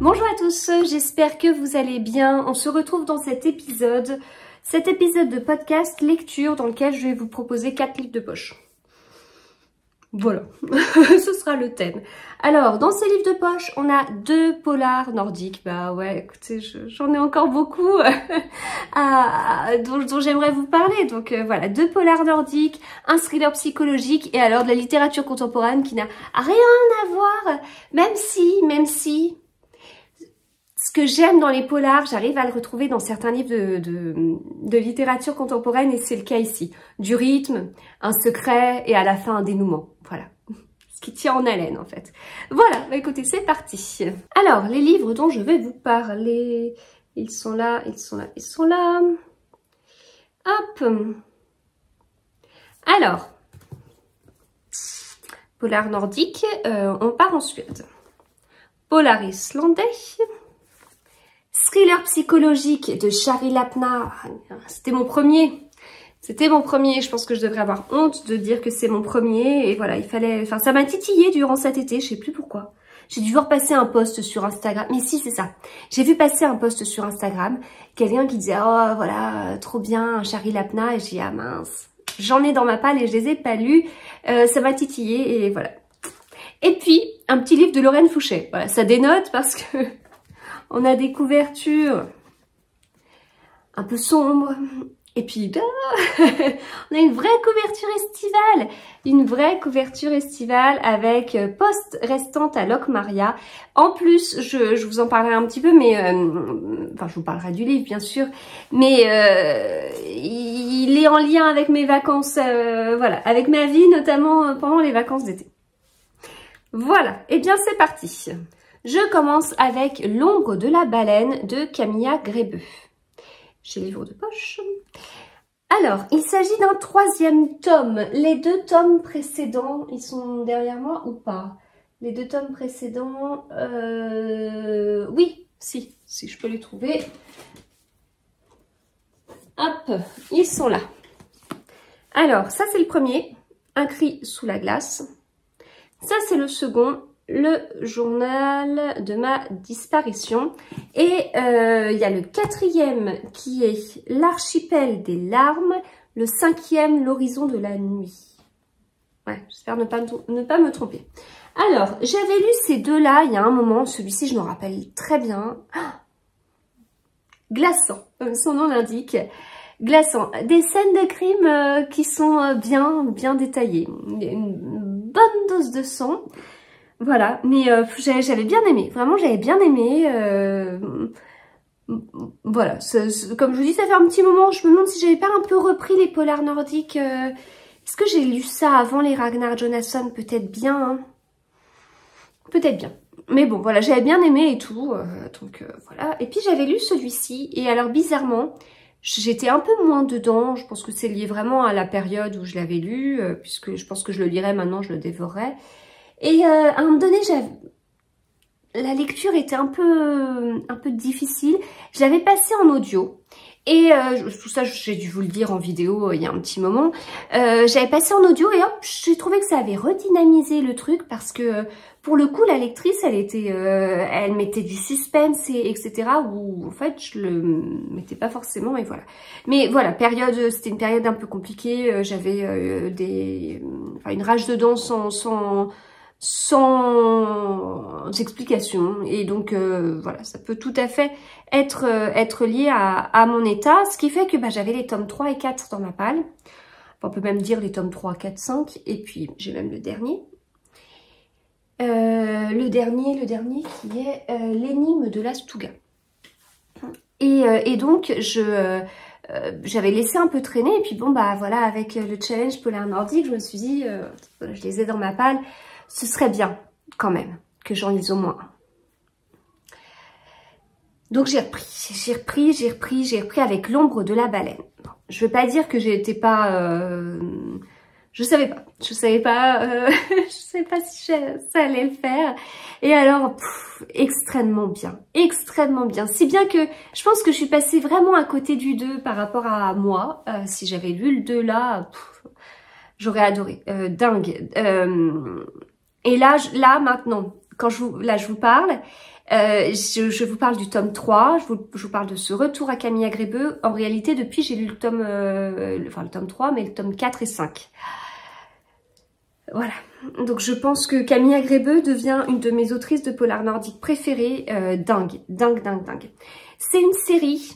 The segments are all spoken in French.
Bonjour à tous, j'espère que vous allez bien. On se retrouve dans cet épisode de podcast lecture dans lequel je vais vous proposer 4 livres de poche. Voilà, ce sera le thème. Alors, dans ces livres de poche, on a 2 polars nordiques. Bah ouais, écoutez, j'en ai encore beaucoup dont j'aimerais vous parler. Donc voilà, 2 polars nordiques, un thriller psychologique et alors de la littérature contemporaine qui n'a rien à voir, même si... Ce que j'aime dans les polars, j'arrive à le retrouver dans certains livres de littérature contemporaine et c'est le cas ici. Du rythme, un secret et à la fin un dénouement. Voilà. Ce qui tient en haleine en fait. Voilà, bah écoutez, c'est parti. Alors, les livres dont je vais vous parler, ils sont là. Hop. Alors, polar nordique, on part en Suède. Polar islandais. Thriller psychologique de Shari Lapna. C'était mon premier. Je pense que je devrais avoir honte de dire que c'est mon premier. Et voilà, ça m'a titillé durant cet été. Je sais plus pourquoi. J'ai dû voir passer un post sur Instagram. Mais si, c'est ça. J'ai vu passer un post sur Instagram. Quelqu'un qui disait, oh voilà, trop bien, Shari Lapna. Et j'ai dit, ah mince. J'en ai dans ma palle et je les ai pas lus. Ça m'a titillé et voilà. Et puis, un petit livre de Lorraine Fouché. Voilà, ça dénote parce que... On a des couvertures un peu sombres. Et puis, on a une vraie couverture estivale avec poste restante à Locmaria. En plus, je vous en parlerai un petit peu, mais enfin, je vous parlerai du livre, bien sûr. Mais il est en lien avec mes vacances, voilà, avec ma vie, notamment pendant les vacances d'été. Voilà, et bien c'est parti. Je commence avec L'ombre de la baleine de Camilla Grébeux, chez Livre de Poche. Alors, il s'agit d'un 3e tome. Les 2 tomes précédents, ils sont derrière moi ou pas? Les 2 tomes précédents, oui, si je peux les trouver. Hop, ils sont là. Alors, ça c'est le premier, Un cri sous la glace. Ça c'est le second, Le journal de ma disparition. Et il y a le 4e qui est L'archipel des larmes. Le 5e, L'horizon de la nuit. Ouais, j'espère ne pas me tromper. Alors, j'avais lu ces 2-là il y a un moment. Celui-ci, je me rappelle très bien. Ah, glaçant, comme son nom l'indique. Glaçant. Des scènes de crime qui sont bien détaillées. Une bonne dose de sang. Voilà, mais j'avais bien aimé, vraiment j'avais bien aimé, voilà, comme je vous dis, ça fait un petit moment, je me demande si j'avais pas un peu repris les polars nordiques, est-ce que j'ai lu ça avant les Ragnar Jonasson, peut-être bien, hein, peut-être bien, mais bon, voilà, j'avais bien aimé et tout, donc voilà, et puis j'avais lu celui-ci, et alors bizarrement, j'étais un peu moins dedans, je pense que c'est lié vraiment à la période où je l'avais lu, puisque je pense que je le lirai maintenant, je le dévorerai. Et à un moment donné, la lecture était un peu difficile. Je l'avais passé en audio. Et tout ça, j'ai dû vous le dire en vidéo il y a un petit moment. J'avais passé en audio et hop, j'ai trouvé que ça avait redynamisé le truc parce que pour le coup, la lectrice, elle mettait du suspense etc. Où en fait, je le mettais pas forcément et voilà. Mais voilà, c'était une période un peu compliquée. J'avais une rage dedans sans explication et donc voilà, ça peut tout à fait être lié à mon état, ce qui fait que j'avais les tomes 3 et 4 dans ma palle, on peut même dire les tomes 3, 4, 5 et puis j'ai même le dernier qui est L'énigme de la Stuga et donc j'avais laissé un peu traîner et puis bon voilà, avec le challenge polar nordique, je me suis dit je les ai dans ma palle. Ce serait bien, quand même, que j'en lise au moins un. Donc j'ai repris avec L'ombre de la baleine. Bon, je veux pas dire que j'étais pas... je savais pas je savais pas si ça allait le faire. Et alors, extrêmement bien. Si bien que je pense que je suis passée vraiment à côté du 2 par rapport à moi. Si j'avais lu le 2 là, j'aurais adoré. Dingue. Et là maintenant, je vous parle, Je vous parle du tome 3, je vous parle de ce retour à Camille Agrébeux. En réalité, depuis, j'ai lu le tome, le tome 3, mais le tome 4 et 5. Voilà. Donc, je pense que Camille Agrébeux devient une de mes autrices de polar nordique préférées. Dingue. C'est une série.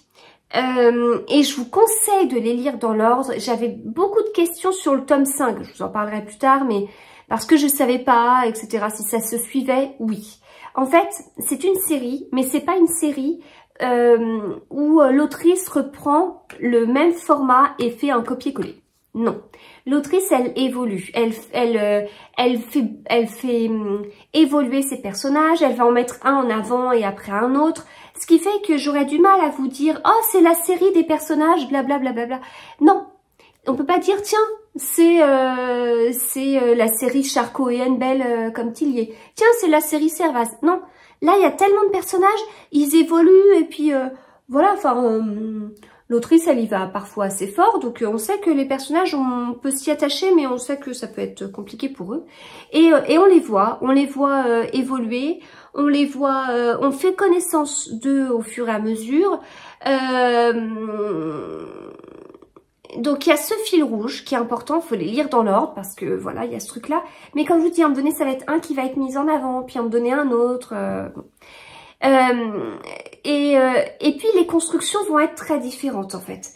Et je vous conseille de les lire dans l'ordre. J'avais beaucoup de questions sur le tome 5. Je vous en parlerai plus tard, mais parce que je savais pas, etc. Si ça se suivait, oui. En fait, c'est une série, mais c'est pas une série où l'autrice reprend le même format et fait un copier-coller. Non. L'autrice, elle évolue. Elle fait évoluer ses personnages. Elle va en mettre un en avant et après un autre. Ce qui fait que j'aurais du mal à vous dire « Oh, c'est la série des personnages, blablabla. Bla, bla, bla. » Non. On peut pas dire « Tiens, c'est la série Charcot et Henbel comme Tillier. Tiens, c'est la série Servaz. » Non. Là, il y a tellement de personnages, ils évoluent et puis voilà, enfin... L'autrice, elle y va parfois assez fort, donc on sait que les personnages, on peut s'y attacher, mais on sait que ça peut être compliqué pour eux. Et on les voit évoluer, on les voit, on fait connaissance d'eux au fur et à mesure. Donc il y a ce fil rouge qui est important, il faut les lire dans l'ordre, parce que voilà, il y a ce truc-là. Mais comme je vous dis, à un moment donné, ça va être un qui va être mis en avant, puis à un moment donné un autre... Et puis les constructions vont être très différentes en fait.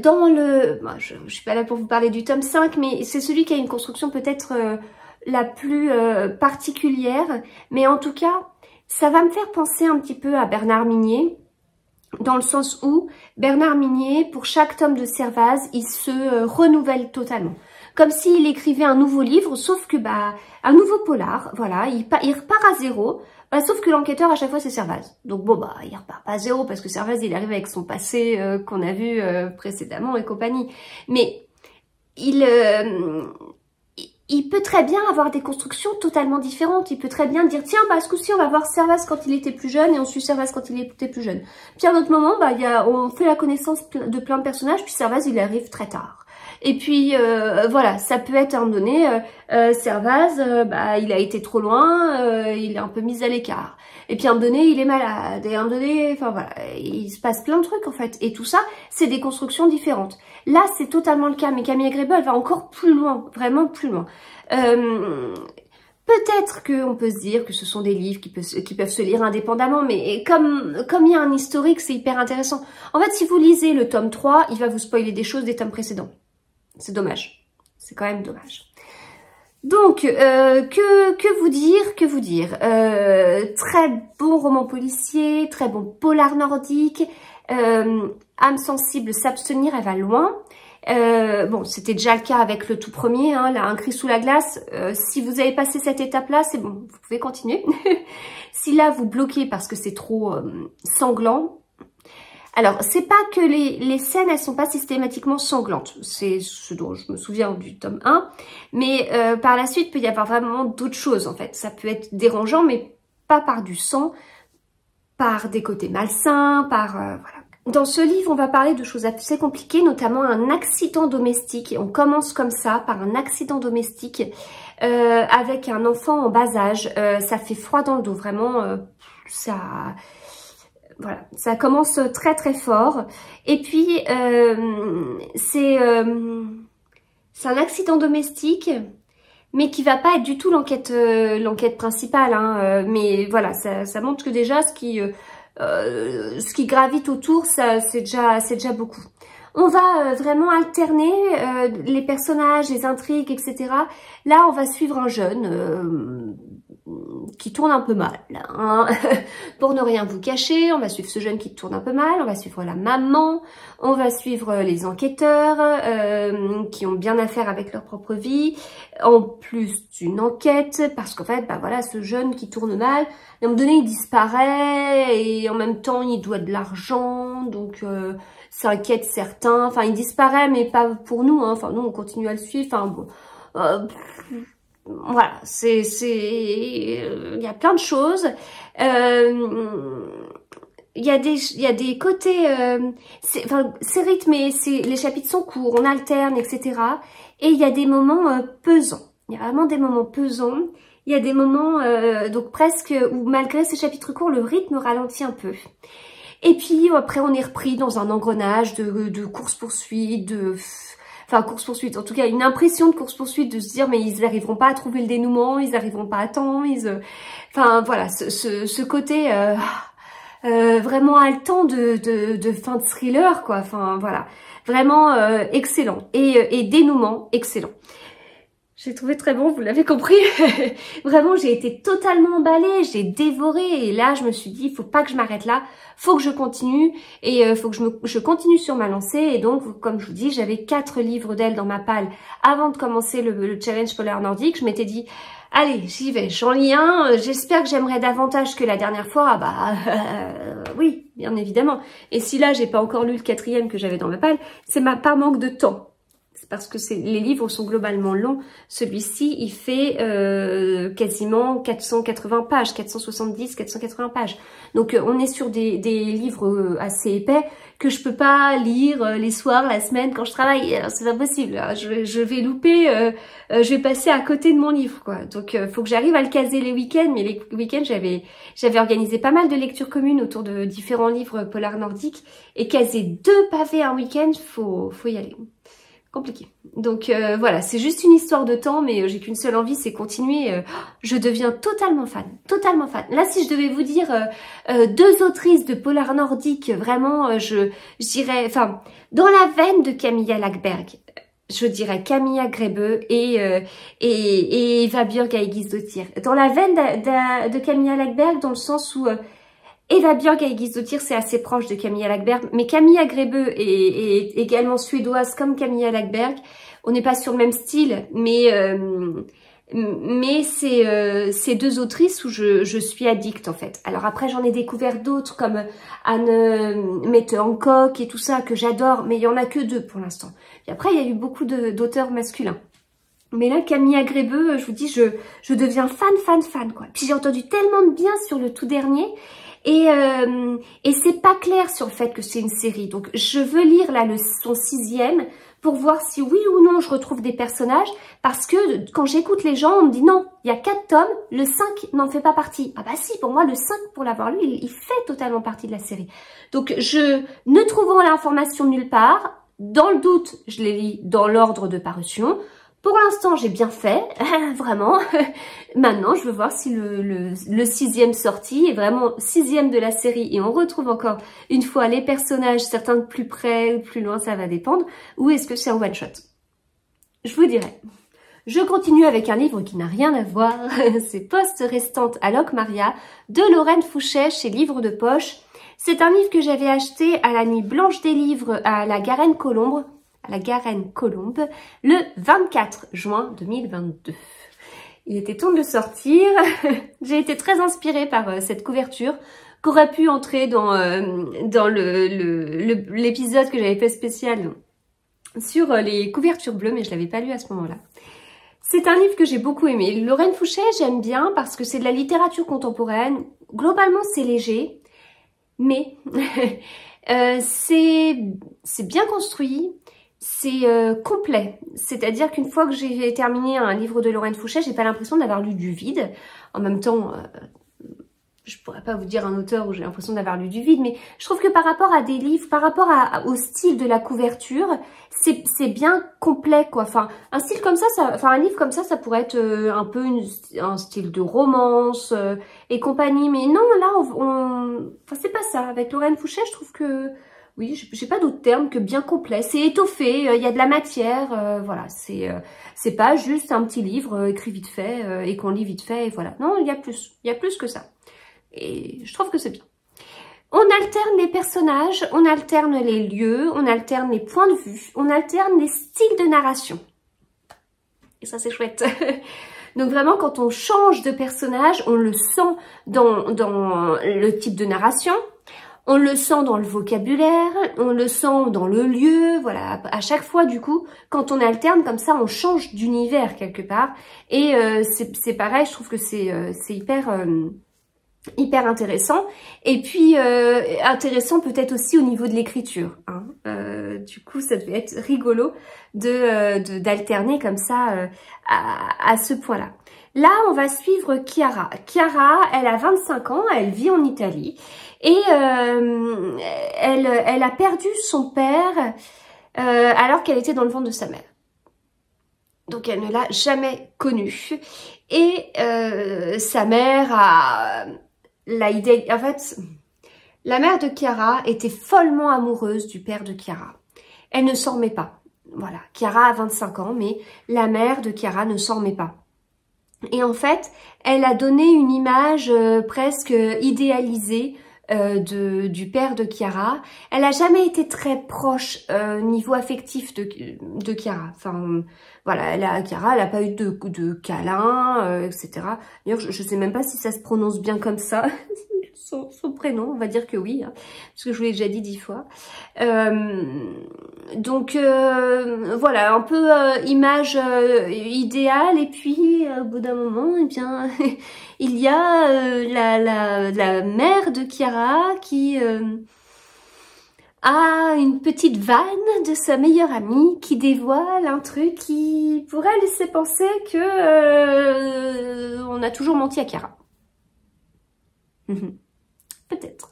Dans le... Bon, je suis pas là pour vous parler du tome 5, mais c'est celui qui a une construction peut-être la plus particulière. Mais en tout cas, ça va me faire penser un petit peu à Bernard Minier, dans le sens où Bernard Minier, pour chaque tome de Servaz, il se renouvelle totalement. Comme s'il écrivait un nouveau livre, sauf que un nouveau polar, voilà, il repart à zéro. Sauf que l'enquêteur, à chaque fois, c'est Servaz. Donc bon, il repart pas à zéro, parce que Servaz, il arrive avec son passé qu'on a vu précédemment et compagnie. Mais il peut très bien avoir des constructions totalement différentes. Il peut très bien dire, tiens, ce coup-ci, on va voir Servaz quand il était plus jeune, et on suit Servaz quand il était plus jeune. Puis à un autre moment, on fait la connaissance de plein de personnages, puis Servaz, il arrive très tard. Et puis voilà, ça peut être à un moment donné, Servaz, il a été trop loin, il est un peu mis à l'écart. Et puis à un moment donné, il est malade. Et à un moment donné, enfin voilà, il se passe plein de trucs en fait. Et tout ça, c'est des constructions différentes. Là, c'est totalement le cas. Mais Camille Agrébeux, elle va encore plus loin, vraiment plus loin. Peut-être qu'on peut se dire que ce sont des livres qui peuvent se lire indépendamment, mais comme il y a un historique, c'est hyper intéressant. En fait, si vous lisez le tome 3, il va vous spoiler des choses des tomes précédents. C'est dommage. C'est quand même dommage. Donc, que vous dire, très bon roman policier, très bon polar nordique, âme sensible, s'abstenir, elle va loin. Bon, c'était déjà le cas avec le tout premier, hein, là, Un cri sous la glace. Si vous avez passé cette étape-là, c'est bon, vous pouvez continuer. Si là, vous bloquez parce que c'est trop sanglant. Alors, c'est pas que les scènes, elles sont pas systématiquement sanglantes. C'est ce dont je me souviens du tome 1. Mais par la suite, il peut y avoir vraiment d'autres choses, en fait. Ça peut être dérangeant, mais pas par du sang, par des côtés malsains, voilà. Dans ce livre, on va parler de choses assez compliquées, notamment un accident domestique. Et on commence comme ça, par un accident domestique avec un enfant en bas âge. Ça fait froid dans le dos, vraiment. Voilà, ça commence très très fort. Et puis, c'est un accident domestique, mais qui va pas être du tout l'enquête principale. Hein, mais voilà, ça montre que déjà ce qui gravite autour, c'est déjà beaucoup. On va vraiment alterner les personnages, les intrigues, etc. Là, on va suivre un jeune qui tourne un peu mal. Hein. Pour ne rien vous cacher, on va suivre ce jeune qui tourne un peu mal, on va suivre la maman, on va suivre les enquêteurs qui ont bien à faire avec leur propre vie, en plus d'une enquête, parce qu'en fait, voilà, ce jeune qui tourne mal, à un moment donné, il disparaît, et en même temps, il doit de l'argent, donc ça inquiète certains. Enfin, il disparaît, mais pas pour nous, hein. Enfin, nous, on continue à le suivre, enfin, bon... voilà, il y a plein de choses. Il y a des côtés, c'est rythmé, les chapitres sont courts, on alterne, etc. Et il y a des moments pesants. Il y a vraiment des moments pesants. Il y a des moments, donc presque, où malgré ces chapitres courts, le rythme ralentit un peu. Et puis après, on est repris dans un engrenage de course-poursuite, enfin course-poursuite, en tout cas une impression de course-poursuite, de se dire mais ils n'arriveront pas à trouver le dénouement, ils n'arriveront pas à temps, enfin voilà, ce côté vraiment haletant de fin de thriller, quoi, enfin voilà, vraiment excellent, et dénouement excellent. J'ai trouvé très bon, vous l'avez compris. Vraiment, j'ai été totalement emballée, j'ai dévoré, et là, je me suis dit, il faut pas que je m'arrête là, faut que je continue, et faut que je continue sur ma lancée. Et donc, comme je vous dis, j'avais 4 livres d'elle dans ma palle avant de commencer le challenge Polar Nordique. Je m'étais dit, allez, j'y vais, j'en lis un, j'espère que j'aimerais davantage que la dernière fois. Bah, oui, bien évidemment. Et si là, j'ai pas encore lu le 4e que j'avais dans ma palle, c'est par manque de temps. Parce que les livres sont globalement longs. Celui-ci, il fait quasiment 480 pages, 470, 480 pages. Donc, on est sur des livres assez épais que je peux pas lire les soirs, la semaine, quand je travaille. C'est pas possible. Je vais louper, je vais passer à côté de mon livre, quoi. Donc, faut que j'arrive à le caser les week-ends. Mais les week-ends, j'avais organisé pas mal de lectures communes autour de différents livres polar nordiques. Et caser 2 pavés un week-end, faut y aller. Compliqué. Donc voilà, c'est juste une histoire de temps, mais j'ai qu'une seule envie, c'est continuer. Je deviens totalement fan, totalement fan. Là, si je devais vous dire 2 autrices de polar nordique, vraiment, je dirais, enfin, dans la veine de Camilla Läckberg, je dirais Camilla Grebe et Eva Björk Eigisdottir. Dans la veine de Camilla Läckberg, dans le sens où Eva Björk Eigisdottir, c'est assez proche de Camilla Läckberg, mais Camilla Grebe est également suédoise comme Camilla Läckberg. On n'est pas sur le même style, mais c'est 2 autrices où je suis addict en fait. Alors après, j'en ai découvert d'autres comme Anne Mette Hancock et tout ça que j'adore, mais il y en a que 2 pour l'instant. Puis après, il y a eu beaucoup d'auteurs masculins. Mais là, Camilla Grebe, je vous dis, je deviens fan, quoi. Puis j'ai entendu tellement de bien sur le tout dernier. Et c'est pas clair sur le fait que c'est une série. Donc, je veux lire là son 6e pour voir si oui ou non je retrouve des personnages. Parce que quand j'écoute les gens, on me dit non, il y a 4 tomes, le 5 n'en fait pas partie. Ah bah si, pour moi, le 5, pour l'avoir lu, il fait totalement partie de la série. Donc, ne trouvant l'information nulle part, dans le doute, je les lis dans l'ordre de parution. Pour l'instant, j'ai bien fait, vraiment. Maintenant, je veux voir si le 6e sorti est vraiment 6e de la série et on retrouve encore une fois les personnages, certains de plus près ou plus loin, ça va dépendre. Ou est-ce que c'est un one-shot? Je vous dirai. Je continue avec un livre qui n'a rien à voir. C'est Poste restante à Locmaria de Lorraine Fouchet chez Livres de Poche. C'est un livre que j'avais acheté à la nuit blanche des livres à la Garenne-Colombe. Le 24 juin 2022. Il était temps de le sortir. J'ai été très inspirée par cette couverture qu'aurait pu entrer dans l'épisode que j'avais fait spécial sur les couvertures bleues, mais je l'avais pas lu à ce moment-là. C'est un livre que j'ai beaucoup aimé. Lorraine Fouchet, j'aime bien parce que c'est de la littérature contemporaine. Globalement, c'est léger, mais c'est bien construit. C'est complet, c'est-à-dire qu'une fois que j'ai terminé un livre de Lorraine Fouchet, j'ai pas l'impression d'avoir lu du vide. En même temps, je pourrais pas vous dire un auteur où j'ai l'impression d'avoir lu du vide, mais je trouve que par rapport à des livres, par rapport au style de la couverture, c'est bien complet, quoi. Enfin, un style comme ça, enfin un livre comme ça, ça pourrait être un peu un style de romance et compagnie, mais non, là, enfin c'est pas ça. Avec Lorraine Fouchet, je trouve que oui, j'ai pas d'autre terme que bien complet. C'est étoffé, il y a de la matière, voilà. C'est pas juste un petit livre écrit vite fait et qu'on lit vite fait, et voilà. Non, il y a plus que ça. Et je trouve que c'est bien. On alterne les personnages, on alterne les lieux, on alterne les points de vue, on alterne les styles de narration. Et ça, c'est chouette. Donc vraiment, quand on change de personnage, on le sent dans le type de narration. On le sent dans le vocabulaire, on le sent dans le lieu, voilà. À chaque fois, du coup, quand on alterne comme ça, on change d'univers quelque part. Et c'est pareil, je trouve que c'est hyper Hyper intéressant. Et puis, intéressant peut-être aussi au niveau de l'écriture. Hein. Du coup, ça devait être rigolo d'alterner comme ça à ce point-là. Là, on va suivre Chiara. Chiara, elle a 25 ans, elle vit en Italie. Et elle a perdu son père alors qu'elle était dans le ventre de sa mère. Donc elle ne l'a jamais connu. Et sa mère a l'idée... En fait, la mère de Chiara était follement amoureuse du père de Chiara. Elle ne s'en remet pas. Voilà, Chiara a 25 ans, mais la mère de Chiara ne s'en remet pas. Et en fait, elle a donné une image presque idéalisée du père de Chiara. Elle a jamais été très proche niveau affectif de Chiara. Enfin, voilà, Chiara, elle a pas eu de câlin, etc. D'ailleurs, je sais même pas si ça se prononce bien comme ça. Son prénom, on va dire que oui, hein, parce que je vous l'ai déjà dit 10 fois. Donc voilà, un peu image idéale, et puis au bout d'un moment, eh bien, il y a la mère de Chiara qui a une petite vanne de sa meilleure amie qui dévoile un truc qui pourrait laisser penser que on a toujours menti à Chiara. Peut-être.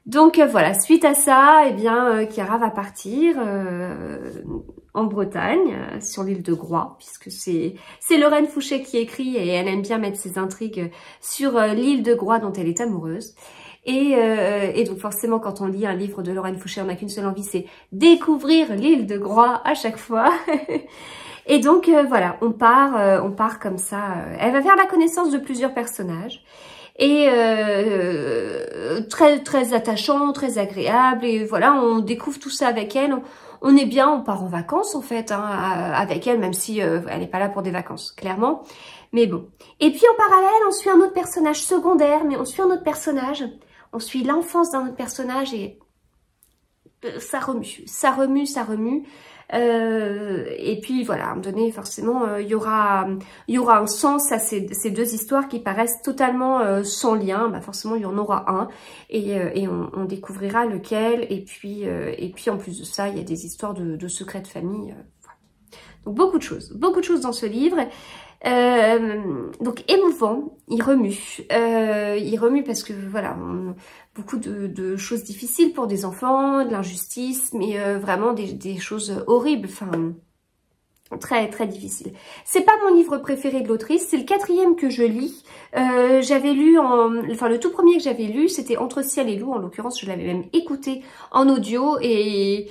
Donc voilà, suite à ça, eh bien, Chiara va partir en Bretagne, sur l'île de Groix, puisque c'est Lorraine Fouché qui écrit et elle aime bien mettre ses intrigues sur l'île de Groix dont elle est amoureuse. Et donc forcément, quand on lit un livre de Lorraine Fouché, on n'a qu'une seule envie, c'est découvrir l'île de Groix à chaque fois. Et donc voilà, on part comme ça. Elle va faire la connaissance de plusieurs personnages. Et très très attachant, très agréable, et voilà, on découvre tout ça avec elle, on est bien, on part en vacances en fait, hein, avec elle, même si elle n'est pas là pour des vacances, clairement, mais bon. Et puis en parallèle, on suit un autre personnage secondaire, mais on suit un autre personnage, on suit l'enfance d'un autre personnage, et ça remue, ça remue, ça remue. Et puis voilà, à un moment donné, forcément, il y aura un sens à ces deux histoires qui paraissent totalement sans lien. Bah forcément, il y en aura un, et on découvrira lequel. Et puis en plus de ça, il y a des histoires de secrets de famille. Voilà. Donc beaucoup de choses dans ce livre. Donc émouvant, il remue parce que voilà, beaucoup de choses difficiles pour des enfants, de l'injustice, mais vraiment des choses horribles, enfin très très difficiles. C'est pas mon livre préféré de l'autrice, c'est le 4e que je lis. J'avais lu le tout premier que j'avais lu, c'était Entre ciel et loup, en l'occurrence je l'avais même écouté en audio, et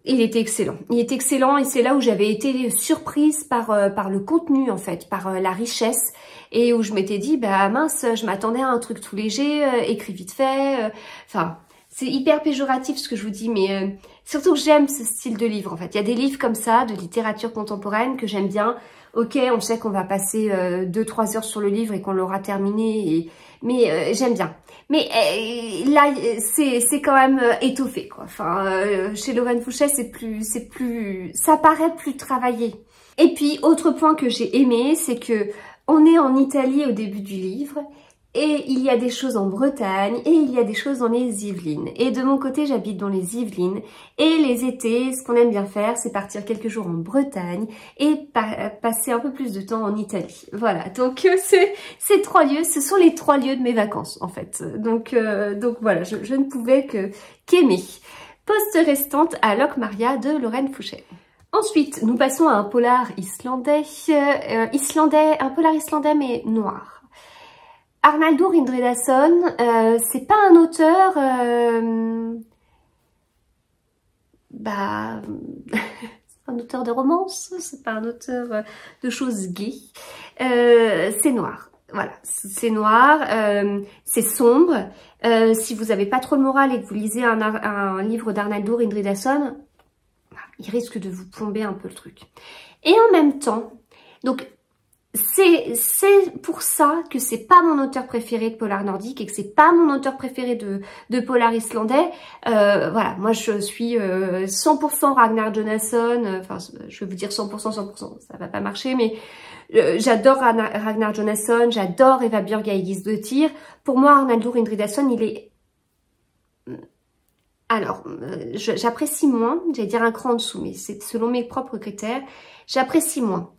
il était excellent. Il est excellent, et c'est là où j'avais été surprise par le contenu en fait, par la richesse, et où je m'étais dit bah mince, je m'attendais à un truc tout léger, écrit vite fait. Enfin, c'est hyper péjoratif ce que je vous dis, mais surtout que j'aime ce style de livre en fait. Il y a des livres comme ça, de littérature contemporaine, que j'aime bien. Ok, on sait qu'on va passer 2-3 heures sur le livre et qu'on l'aura terminé, mais j'aime bien. Mais là, c'est quand même étoffé, quoi. Enfin, chez Lorraine Fouché, ça paraît plus travaillé. Et puis, autre point que j'ai aimé, c'est que on est en Italie au début du livre, et il y a des choses en Bretagne, et il y a des choses dans les Yvelines. Et de mon côté, j'habite dans les Yvelines, et les étés, ce qu'on aime bien faire, c'est partir quelques jours en Bretagne, et passer un peu plus de temps en Italie. Voilà, donc ces 3 lieux, ce sont les 3 lieux de mes vacances, en fait. Donc voilà, je ne pouvais qu'aimer. Poste restante à Locmaria de Lorraine Fouché. Ensuite, nous passons à un polar islandais, un polar islandais mais noir. Arnaldur Indridason, c'est pas un auteur, c'est un auteur de romance, c'est pas un auteur de choses gays, c'est noir. Voilà, c'est noir, c'est sombre. Si vous n'avez pas trop le moral et que vous lisez un livre d'Arnaldur Indridason, il risque de vous plomber un peu le truc. Et en même temps, donc c'est pour ça que c'est pas mon auteur préféré de polar nordique et que c'est pas mon auteur préféré de polar islandais. Voilà, moi je suis 100% Ragnar Jonasson, enfin je vais vous dire 100%, ça va pas marcher, mais j'adore Ragnar Jonasson, j'adore Eva Björk Ægisdottir. Pour moi, Arnaldur Indridason, il est... Alors, j'apprécie moins, j'allais dire un cran en dessous, mais c'est selon mes propres critères, j'apprécie moins.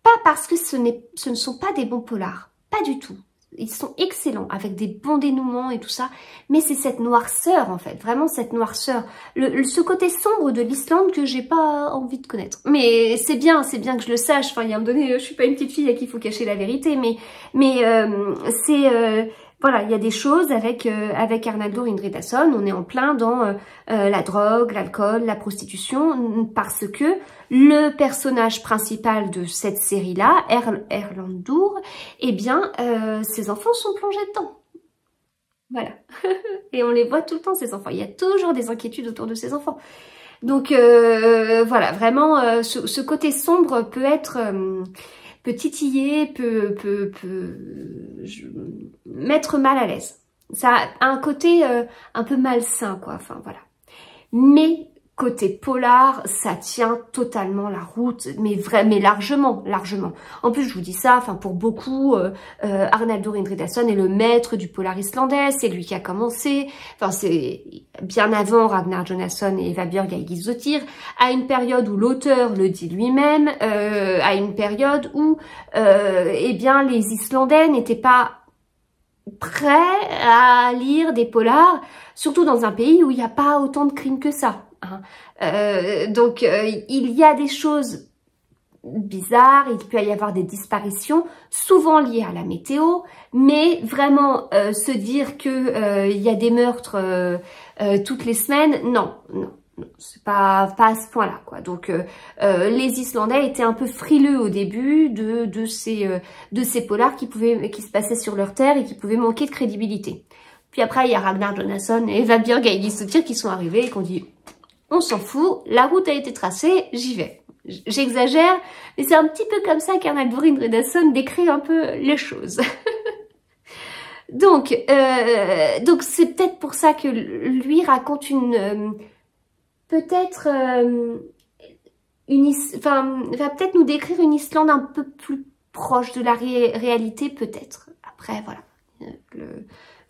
Pas parce que ce ne sont pas des bons polars, pas du tout. Ils sont excellents, avec des bons dénouements et tout ça, mais c'est cette noirceur en fait, vraiment cette noirceur, ce côté sombre de l'Islande que j'ai pas envie de connaître. Mais c'est bien que je le sache, enfin il y a un moment donné, je suis pas une petite fille à qui il faut cacher la vérité, mais voilà, il y a des choses avec Arnaldur Indridason, on est en plein dans la drogue, l'alcool, la prostitution, parce que le personnage principal de cette série-là, Erlendur, eh bien, ses enfants sont plongés dedans. Voilà. Et on les voit tout le temps, ces enfants. Il y a toujours des inquiétudes autour de ces enfants. Donc, voilà, vraiment, ce côté sombre peut être... peut titiller, peut mettre mal à l'aise. Ça a un côté un peu malsain, quoi. Enfin, voilà. Mais côté polar, ça tient totalement la route, mais largement. En plus, je vous dis ça, enfin pour beaucoup, Arnaldur Indridason est le maître du polar islandais, c'est lui qui a commencé. Enfin, c'est bien avant Ragnar Jonasson et Eva Björk Ægisdottir, à une période où l'auteur le dit lui-même, à une période où, eh bien, les Islandais n'étaient pas prêts à lire des polars, surtout dans un pays où il n'y a pas autant de crimes que ça. Donc il y a des choses bizarres, il peut y avoir des disparitions, souvent liées à la météo, mais vraiment se dire que il y a des meurtres toutes les semaines, non, c'est pas à ce point-là, quoi. Donc les Islandais étaient un peu frileux au début de ces polars qui se passaient sur leur terre et qui pouvaient manquer de crédibilité. Puis après, il y a Ragnar Jonasson et Eva Björk Ægisdottir qui sont arrivés et qui ont dit on s'en fout, la route a été tracée, j'y vais. J'exagère, mais c'est un petit peu comme ça qu'Arnaldur Indridason décrit un peu les choses. Donc c'est peut-être pour ça que lui raconte peut-être va peut-être nous décrire une Islande un peu plus proche de la réalité, peut-être. Après, voilà.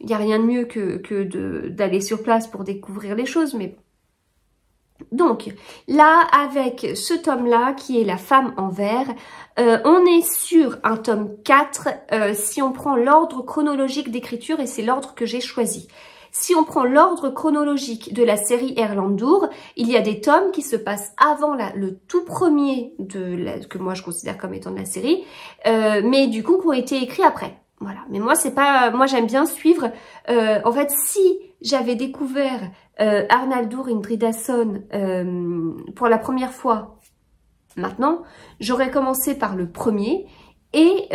Il n'y a rien de mieux que d'aller sur place pour découvrir les choses, mais... Donc, là, avec ce tome-là, qui est La femme en verre, on est sur un tome 4, si on prend l'ordre chronologique d'écriture, et c'est l'ordre que j'ai choisi. Si on prend l'ordre chronologique de la série Erlendur, il y a des tomes qui se passent avant le tout premier que moi je considère comme étant de la série, mais du coup qui ont été écrits après. Voilà. Mais moi c'est pas, moi j'aime bien suivre. En fait, si j'avais découvert Arnaldur Indridason pour la première fois maintenant, j'aurais commencé par le premier. Et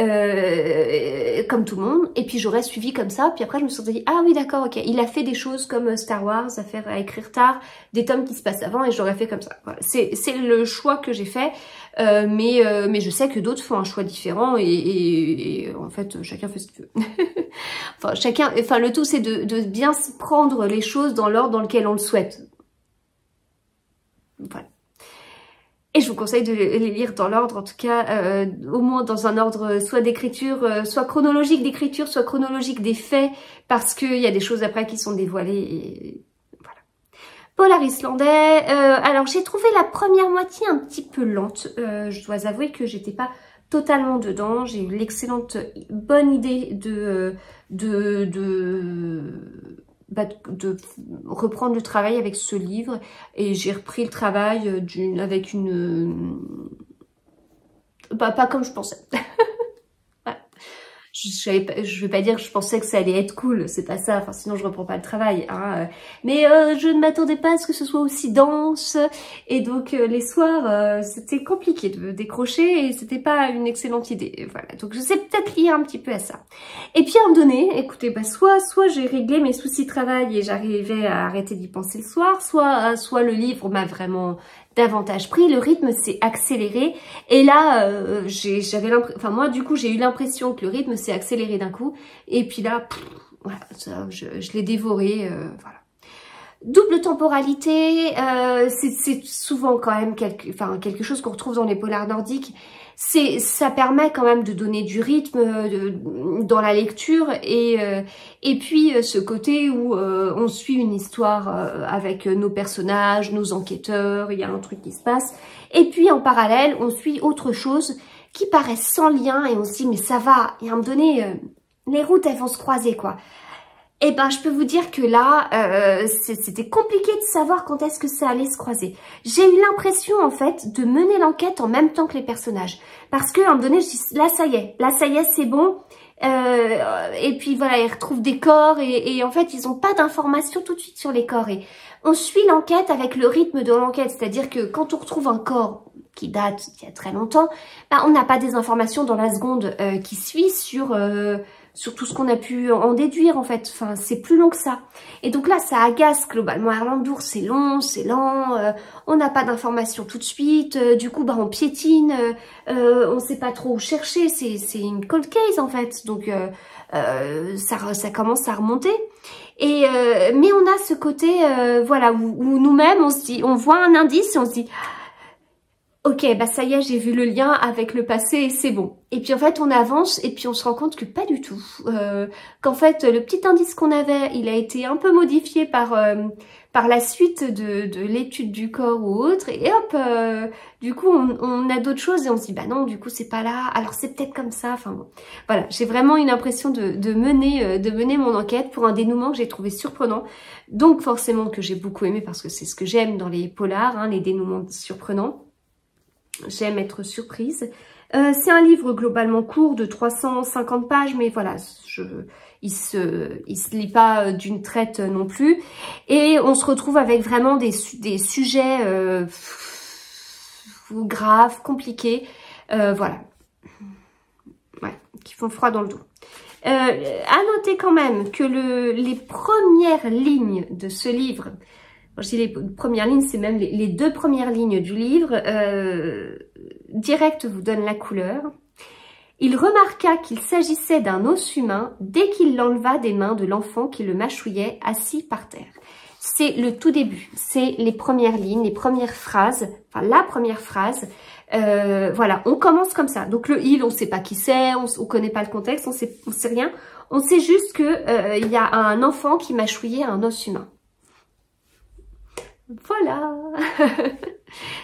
comme tout le monde, et puis j'aurais suivi comme ça, puis après je me suis dit, ah oui d'accord, ok, il a fait des choses comme Star Wars, à écrire tard, des tomes qui se passent avant, et j'aurais fait comme ça. Voilà. C'est le choix que j'ai fait, mais je sais que d'autres font un choix différent, et en fait, chacun fait ce qu'il veut. Enfin, le tout c'est de bien prendre les choses dans l'ordre dans lequel on le souhaite. Voilà. Et je vous conseille de les lire dans l'ordre, en tout cas, au moins dans un ordre soit d'écriture, soit chronologique d'écriture, soit chronologique des faits, parce qu'il y a des choses après qui sont dévoilées, et voilà. Polar islandais, alors j'ai trouvé la première moitié un petit peu lente, je dois avouer que j'étais pas totalement dedans, j'ai eu l'excellente bonne idée de reprendre le travail avec ce livre, et j'ai repris le travail avec une... pas comme je pensais. Voilà. Je vais pas dire que je pensais que ça allait être cool, c'est pas ça, enfin sinon je reprends pas le travail, hein. Mais je ne m'attendais pas à ce que ce soit aussi dense, et donc les soirs c'était compliqué de décrocher, et c'était pas une excellente idée, voilà. Donc je sais peut-être lier un petit peu à ça. Et puis à un moment donné, écoutez, bah soit j'ai réglé mes soucis de travail et j'arrivais à arrêter d'y penser le soir, soit le livre m'a vraiment davantage pris, le rythme s'est accéléré et là j'avais l'impression, enfin moi du coup j'ai eu l'impression que le rythme s'est accéléré d'un coup et puis là voilà, ça, je l'ai dévoré, voilà. Double temporalité, c'est souvent quand même quelque chose qu'on retrouve dans les polars nordiques. Ça permet quand même de donner du rythme dans la lecture et puis ce côté où on suit une histoire avec nos personnages, nos enquêteurs, il y a un truc qui se passe. Et puis en parallèle, on suit autre chose qui paraît sans lien et on se dit mais ça va, et à un moment donné, les routes elles vont se croiser quoi. Eh ben, je peux vous dire que là, c'était compliqué de savoir quand est-ce que ça allait se croiser. J'ai eu l'impression, en fait, de mener l'enquête en même temps que les personnages. Parce qu'à un moment donné, je dis, là, ça y est, c'est bon. Et puis, voilà, ils retrouvent des corps et en fait, ils n'ont pas d'informations tout de suite sur les corps. Et on suit l'enquête avec le rythme de l'enquête. C'est-à-dire que quand on retrouve un corps qui date d'il y a très longtemps, ben, on n'a pas des informations dans la seconde qui suit sur tout ce qu'on a pu en déduire en fait, enfin c'est plus long que ça. Et donc là ça agace globalement Erlendur, c'est long, c'est lent, on n'a pas d'informations tout de suite, du coup bah on piétine, on sait pas trop où chercher, c'est une cold case en fait, donc ça commence à remonter. Et mais on a ce côté voilà où nous-mêmes on se dit, on voit un indice et on se dit ok, bah ça y est, j'ai vu le lien avec le passé et c'est bon. Et puis en fait, on avance et puis on se rend compte que pas du tout. Qu'en fait, le petit indice qu'on avait, il a été un peu modifié par la suite de l'étude du corps ou autre. Et hop, du coup, on a d'autres choses et on se dit, bah non, du coup, c'est pas là. Alors c'est peut-être comme ça. Enfin bon, voilà, j'ai vraiment une impression de mener mon enquête pour un dénouement que j'ai trouvé surprenant. Donc forcément que j'ai beaucoup aimé parce que c'est ce que j'aime dans les polars, hein, les dénouements surprenants. J'aime être surprise. C'est un livre globalement court de 350 pages, mais voilà, il se lit pas d'une traite non plus. Et on se retrouve avec vraiment des sujets graves, compliqués, voilà, ouais, qui font froid dans le dos. À noter quand même que les premières lignes de ce livre, quand je dis les premières lignes, c'est même les deux premières lignes du livre. Direct vous donne la couleur. Il remarqua qu'il s'agissait d'un os humain dès qu'il l'enleva des mains de l'enfant qui le mâchouillait assis par terre. C'est le tout début, c'est les premières lignes, les premières phrases, enfin la première phrase. Voilà, on commence comme ça. Donc le il, on ne sait pas qui c'est, on connaît pas le contexte, on sait rien. On sait juste que il y a un enfant qui mâchouillait un os humain. Voilà.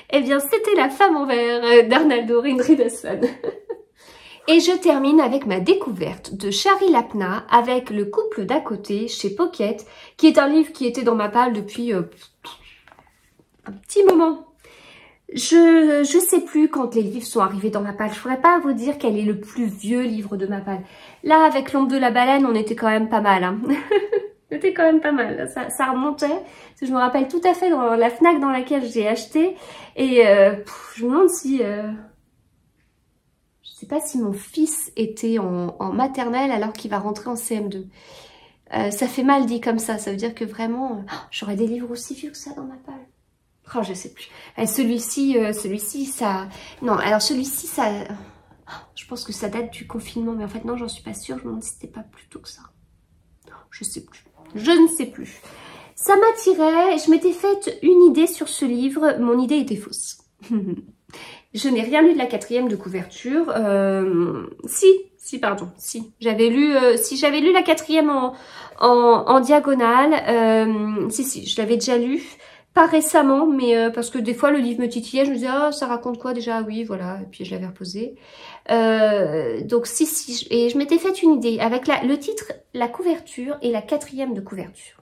Eh bien, c'était La femme en verre d'Arnaldur Indridason. Et je termine avec ma découverte de Shari Lapna avec Le couple d'à côté chez Pocket, qui est un livre qui était dans ma palle depuis un petit moment. Je sais plus quand les livres sont arrivés dans ma palle. Je pourrais pas vous dire quel est le plus vieux livre de ma palle. Là, avec L'ombre de la baleine, on était quand même pas mal. Hein. C'était quand même pas mal, ça remontait. Parce que je me rappelle tout à fait dans la Fnac dans laquelle j'ai acheté. Et je me demande si... je sais pas si mon fils était en maternelle alors qu'il va rentrer en CM2. Ça fait mal dit comme ça veut dire que vraiment... j'aurais des livres aussi vieux que ça dans ma palle. Oh, je sais plus. Celui-ci, ça... Non, alors celui-ci, ça... je pense que ça date du confinement. Mais en fait, non, j'en suis pas sûre. Je me demande si c'était pas plus tôt que ça. Je sais plus. Je ne sais plus. Ça m'attirait, je m'étais fait une idée sur ce livre, mon idée était fausse. Je n'ai rien lu de la 4e de couverture. Si, j'avais lu la 4e en diagonale. Si, je l'avais déjà lu. Pas récemment, mais parce que des fois le livre me titillait, je me disais ah ça raconte quoi déjà, oui voilà, et puis je l'avais reposé. Donc si, et je m'étais fait une idée avec le titre, la couverture et la 4e de couverture.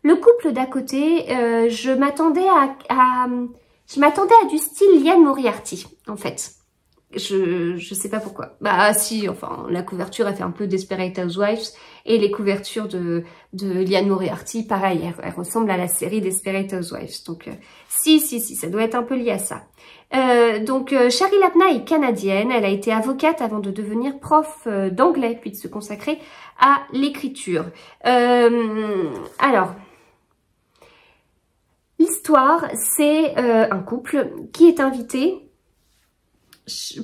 Le couple d'à côté, je m'attendais à du style Liane Moriarty en fait. Je sais pas pourquoi. Bah si, enfin la couverture elle fait un peu Desperate Housewives et les couvertures de Liane Moriarty, pareil, elle ressemble à la série Desperate Housewives. Donc si, ça doit être un peu lié à ça. Donc Shari Lapna est canadienne, elle a été avocate avant de devenir prof d'anglais puis de se consacrer à l'écriture. Alors, L'histoire, c'est un couple qui est invité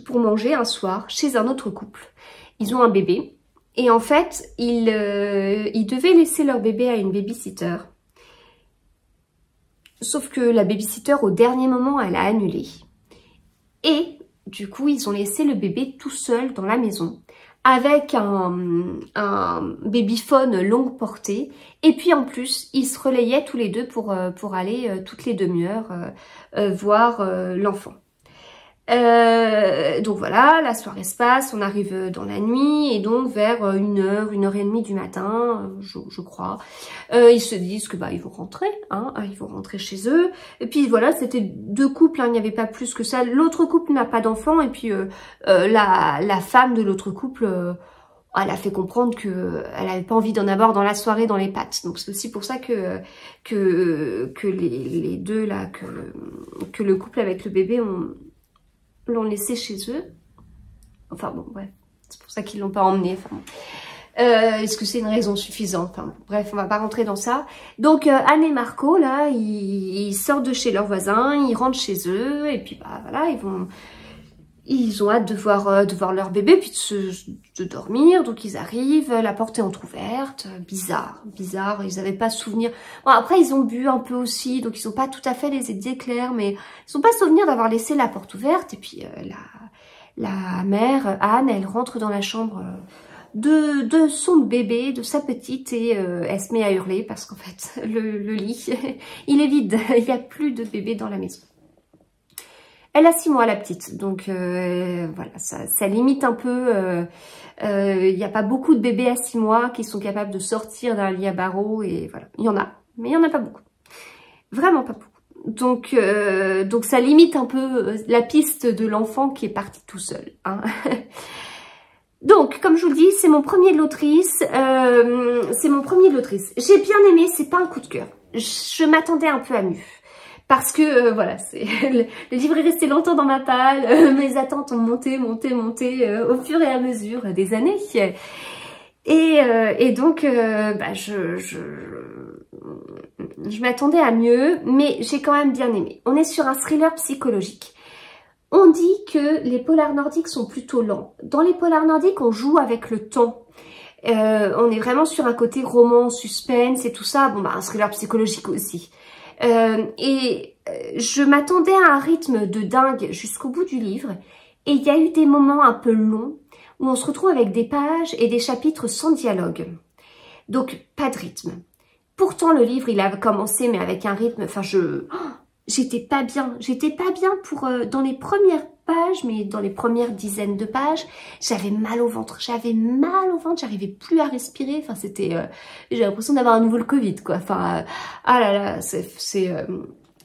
pour manger un soir chez un autre couple. Ils ont un bébé et en fait, ils devaient laisser leur bébé à une babysitter. Sauf que la babysitter, au dernier moment, elle a annulé. Et du coup, ils ont laissé le bébé tout seul dans la maison avec un babyphone longue portée. Et puis en plus, ils se relayaient tous les deux pour aller toutes les demi-heures voir l'enfant. Donc voilà, la soirée se passe, on arrive dans la nuit et donc vers 1h, 1h30 du matin, je crois, ils se disent que ils vont rentrer, hein, ils vont rentrer chez eux. Et puis voilà, c'était 2 couples, hein, il n'y avait pas plus que ça. L'autre couple n'a pas d'enfant et puis la femme de l'autre couple, elle a fait comprendre que elle avait pas envie d'en avoir dans la soirée dans les pattes. Donc c'est aussi pour ça que les deux là, que le couple avec le bébé l'ont laissé chez eux. Enfin bon, bref, c'est pour ça qu'ils l'ont pas emmené. Enfin, bon. Est-ce que c'est une raison suffisante? Enfin, bon, bref, on va pas rentrer dans ça. Donc Anne et Marco, là, ils sortent de chez leurs voisins, ils rentrent chez eux, et puis voilà, ils ont hâte de voir leur bébé, puis de dormir. Donc ils arrivent, la porte est entrouverte, bizarre, ils n'avaient pas souvenir. Bon, après ils ont bu un peu aussi, donc ils n'ont pas tout à fait les idées claires, mais ils n'ont pas souvenir d'avoir laissé la porte ouverte. Et puis la mère, Anne, elle rentre dans la chambre de son bébé, de sa petite, et elle se met à hurler parce qu'en fait le lit, il est vide, il n'y a plus de bébé dans la maison. Elle a 6 mois, la petite, donc voilà, ça limite un peu. Il n'y a pas beaucoup de bébés à 6 mois qui sont capables de sortir d'un lit à barreaux, et voilà, il y en a, mais il n'y en a pas beaucoup. Vraiment pas beaucoup. Donc ça limite un peu la piste de l'enfant qui est parti tout seul, hein. Donc, comme je vous le dis, c'est mon premier de l'autrice. J'ai bien aimé, c'est pas un coup de cœur. Je m'attendais un peu à mieux. Parce que, voilà, le livre est resté longtemps dans ma palle, mes attentes ont monté au fur et à mesure des années. Et donc, je m'attendais à mieux, mais j'ai quand même bien aimé. On est sur un thriller psychologique. On dit que les polars nordiques sont plutôt lents. Dans les polars nordiques, on joue avec le temps. On est vraiment sur un côté roman, suspense et tout ça. Bon, un thriller psychologique aussi. Je m'attendais à un rythme de dingue jusqu'au bout du livre. Et il y a eu des moments un peu longs où on se retrouve avec des pages et des chapitres sans dialogue. Donc, pas de rythme. Pourtant, le livre, il a commencé, mais avec un rythme... Enfin, j'étais pas bien pour dans les premières pages, mais dans les premières dizaines de pages, j'avais mal au ventre, j'arrivais plus à respirer. Enfin, c'était, j'ai l'impression d'avoir à nouveau le Covid, quoi. Enfin, ah là là,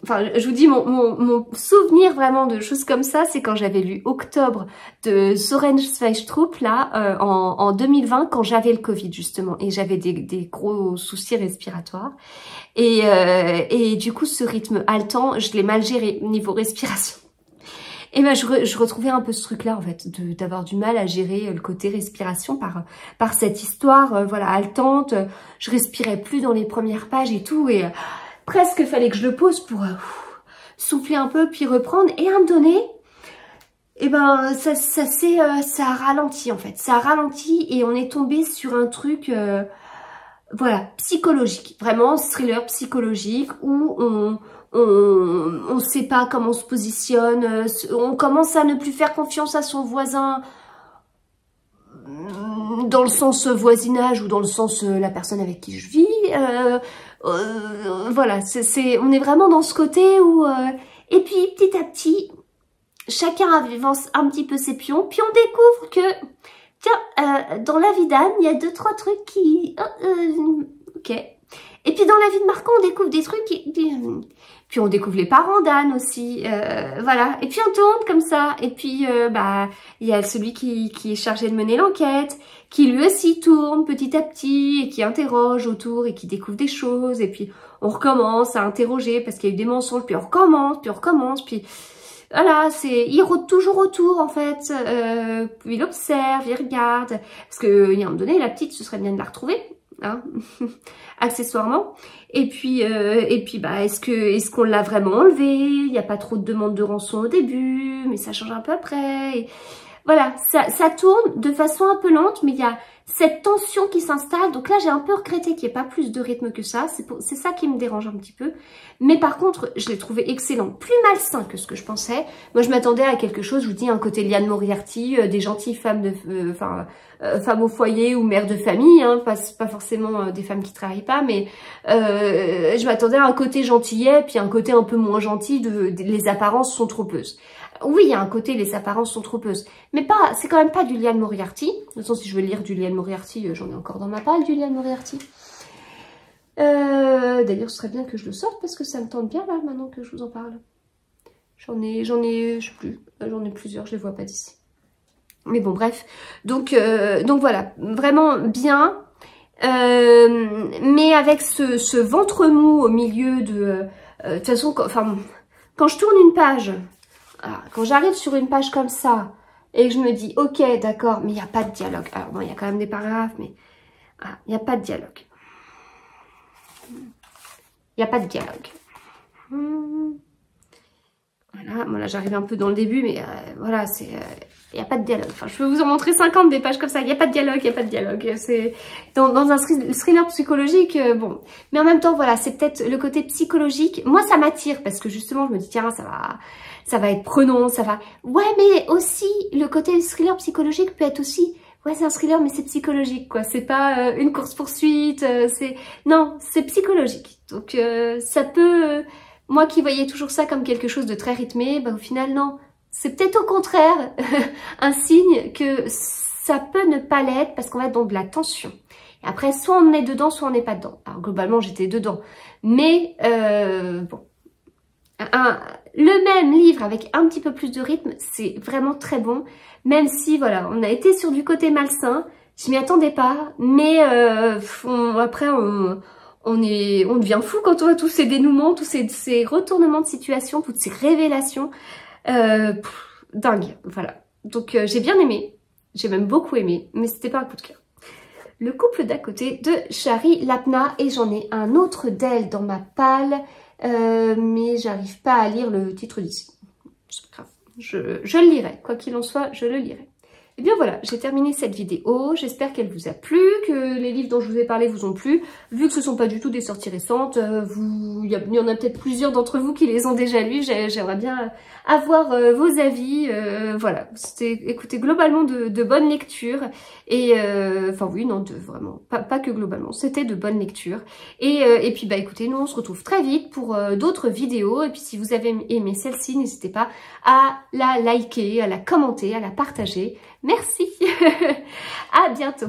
enfin, je vous dis, mon souvenir vraiment de choses comme ça, c'est quand j'avais lu Octobre de Søren Sveistrup, là, en 2020, quand j'avais le Covid, justement, et j'avais des gros soucis respiratoires. Et du coup, ce rythme haletant, je l'ai mal géré niveau respiration. Et ben, je retrouvais un peu ce truc-là, en fait, d'avoir du mal à gérer le côté respiration par cette histoire, voilà, haletante. Je respirais plus dans les premières pages et tout, et presque fallait que je le pose pour souffler un peu, puis reprendre. Et à un moment donné, et ben, ça a ralenti, en fait. Ça a ralenti, et on est tombé sur un truc... voilà, psychologique, vraiment thriller psychologique où on sait pas comment on se positionne, on commence à ne plus faire confiance à son voisin dans le sens voisinage ou dans le sance la personne avec qui je vis, voilà, on est vraiment dans ce côté où et puis petit à petit chacun avance un petit peu ses pions, puis on découvre que tiens, dans la vie d'Anne, il y a 2-3 trucs qui... ok. Et puis dans la vie de Marco, on découvre des trucs qui... Puis on découvre les parents d'Anne aussi. Voilà. Et puis on tourne comme ça. Et puis, il y a celui qui est chargé de mener l'enquête, qui lui aussi tourne petit à petit, et qui interroge autour, et qui découvre des choses. Et puis on recommence à interroger parce qu'il y a eu des mensonges. Puis on recommence, puis... Voilà, il rôde toujours autour en fait, il observe, il regarde, parce que il y a un moment donné, la petite, ce serait bien de la retrouver, hein, accessoirement. Et puis bah, est-ce qu'on l'a vraiment enlevé? Il n'y a pas trop de demandes de rançon au début, mais ça change un peu après. Et voilà, ça tourne de façon un peu lente, mais il y a cette tension qui s'installe. Donc là, j'ai un peu regretté qu'il n'y ait pas plus de rythme que ça. C'est ça qui me dérange un petit peu. Mais par contre, je l'ai trouvé excellent. Plus malsain que ce que je pensais. Moi, je m'attendais à quelque chose, je vous dis, un côté Liane Moriarty, des gentilles femmes femmes au foyer ou mères de famille, hein, pas forcément des femmes qui travaillent pas, mais je m'attendais à un côté gentillet, puis un côté un peu moins gentil les apparences sont trompeuses. Oui, il y a un côté, les apparences sont trompeuses, mais c'est quand même pas du Liane Moriarty. De toute façon, si je veux lire du Liane Moriarty, j'en ai encore dans ma palle du Liane Moriarty. D'ailleurs, ce serait bien que je le sorte parce que ça me tente bien là, maintenant que je vous en parle. J'en ai, je sais plus, j'en ai plusieurs, je les vois pas d'ici. Mais bon, bref. Donc voilà, vraiment bien. Mais avec ce ventre mou au milieu de toute façon, quand je tourne une page, quand j'arrive sur une page comme ça, et que je me dis, ok, d'accord, mais il n'y a pas de dialogue. Alors bon, il y a quand même des paragraphes, mais il n'y a pas de dialogue. Il n'y a pas de dialogue. Voilà, bon là j'arrive un peu dans le début, mais voilà, il n'y a pas de dialogue. Enfin, je peux vous en montrer 50 des pages comme ça. Il n'y a pas de dialogue, il n'y a pas de dialogue. C'est dans un thriller psychologique, bon. Mais en même temps, voilà, c'est peut-être le côté psychologique. Moi, ça m'attire parce que justement, je me dis, tiens, ça va être prenant, ça va... Ouais, mais aussi, le côté thriller psychologique peut être aussi... Ouais, c'est un thriller, mais c'est psychologique, quoi. C'est pas une course-poursuite, non, c'est psychologique. Donc, ça peut... moi qui voyais toujours ça comme quelque chose de très rythmé, bah, au final, non. C'est peut-être au contraire un signe que ça peut ne pas l'être parce qu'on va être dans de la tension. Et après, soit on est dedans, soit on n'est pas dedans. Alors, globalement, j'étais dedans. Mais, bon... le même livre avec un petit peu plus de rythme, c'est vraiment très bon. Même si, voilà, on a été sur du côté malsain, je m'y attendais pas, mais après, on devient fou quand on voit tous ces dénouements, tous ces retournements de situation, toutes ces révélations. Dingue, voilà. Donc j'ai bien aimé, j'ai même beaucoup aimé, mais c'était pas un coup de cœur. Le couple d'à côté de Shari Lapna, et j'en ai un autre d'elle dans ma palle. Mais j'arrive pas à lire le titre d'ici. C'est pas grave. Je le lirai. Quoi qu'il en soit, je le lirai. Et bien voilà, j'ai terminé cette vidéo. J'espère qu'elle vous a plu, que les livres dont je vous ai parlé vous ont plu. Vu que ce ne sont pas du tout des sorties récentes, il y en a peut-être plusieurs d'entre vous qui les ont déjà lus. J'aimerais bien avoir vos avis. Voilà, c'était, écoutez, globalement de bonnes lectures. Et enfin oui, non, vraiment, pas que globalement, c'était de bonnes lectures. Et puis bah écoutez, nous on se retrouve très vite pour d'autres vidéos. Et puis si vous avez aimé celle-ci, n'hésitez pas à la liker, à la commenter, à la partager. Merci. À bientôt.